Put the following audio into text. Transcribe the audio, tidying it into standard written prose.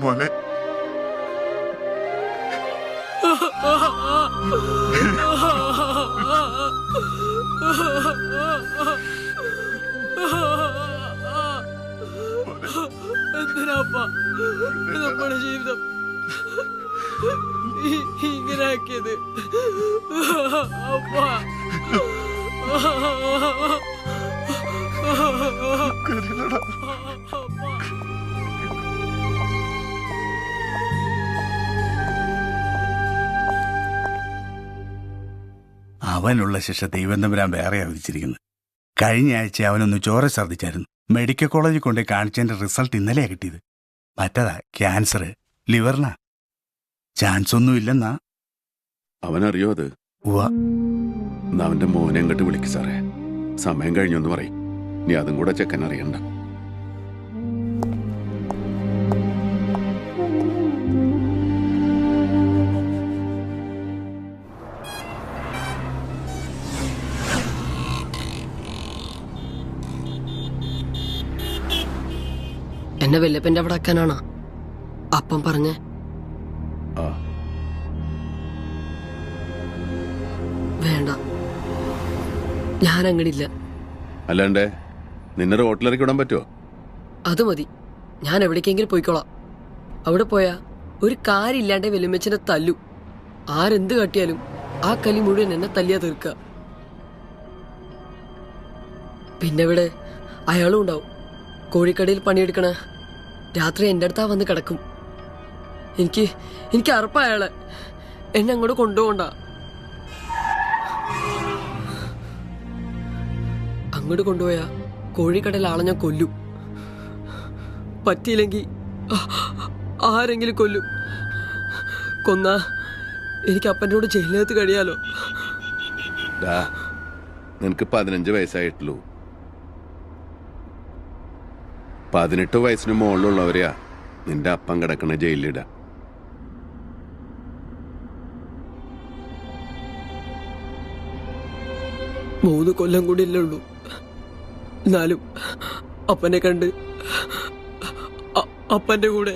മോനെ. എന്തിനാപ്പ നമ്മുടെ ജീവിതം ഇങ്ങനെ ആക്കിയത്? അപ്പ അവനുള്ള ശിക്ഷ ദൈവം തമ്പുരാൻ വേറെ വിധിച്ചിരിക്കുന്നത്. കഴിഞ്ഞ ആഴ്ച അവനൊന്ന് ചോര ഛർദ്ദിച്ചായിരുന്നു. മെഡിക്കൽ കോളേജിൽ കൊണ്ടുപോയി കാണിച്ചതിന്റെ റിസൾട്ട് ഇന്നലെയാ കിട്ടിയത്. മറ്റതാ ക്യാൻസർ, ലിവറിനാ. ചാൻസ് ഒന്നും ഇല്ലെന്നാ. അവനറിയോ അത്? ഉവ്വ. അവന്റെ മോനെ അങ്ങോട്ട് വിളിക്ക് സാറേ. സമയം കഴിഞ്ഞൊന്ന് പറയും. നീ അതും കൂടെ ചെക്കൻ അറിയണ്ട. എന്നെ വല്യപ്പന്റെ അവിടെ ആക്കാനാണോ അപ്പം പറഞ്ഞേ? വേണ്ട, ഞാൻ അങ്ങടില്ല. അല്ലാണ്ടേ നിന്നെ റോട്ടിലിറക്കി വിടാൻ പറ്റുമോ? അത് മതി, ഞാൻ എവിടേക്കെങ്കിലും പോയിക്കോളാം. അവിടെ പോയാ ഒരു കാര്യമില്ലാണ്ട് വെല്ലുമ്മച്ചനെ തല്ലു. ആരെന്ത് കാട്ടിയാലും ആ കലി മുഴുവൻ എന്നെ തല്ലിയാ തീർക്ക. പിന്നെ ഇവിടെ അയാളും ഉണ്ടാവും, കോഴിക്കടയിൽ പണിയെടുക്കണ. രാത്രി എൻ്റെ അടുത്താ വന്ന് കിടക്കും. എനിക്ക് അറപ്പ അയാളെ. എന്നെ അങ്ങോട്ട് കൊണ്ടുപോകണ്ട. അങ്ങോട്ട് കൊണ്ടുപോയാ കോഴിക്കടയിൽ ആളെ ഞാൻ കൊല്ലും. പറ്റിയില്ലെങ്കിൽ ആരെങ്കിലും കൊല്ലും. കൊന്നാ എനിക്ക് അപ്പൻ്റെ ജയിലിനകത്ത് കഴിയാലോ. നിനക്ക് 15 വയസ്സായിട്ടുള്ളൂ. 18 വയസ്സിന് മുകളിലുള്ളവരെയാ നിന്റെ അപ്പം കിടക്കണ ജയിലിലിട. മൂന്ന് കൊല്ലം കൂടി അല്ലേ ഉള്ളൂ. എന്നാലും അപ്പനെ കണ്ട് അപ്പന്റെ കൂടെ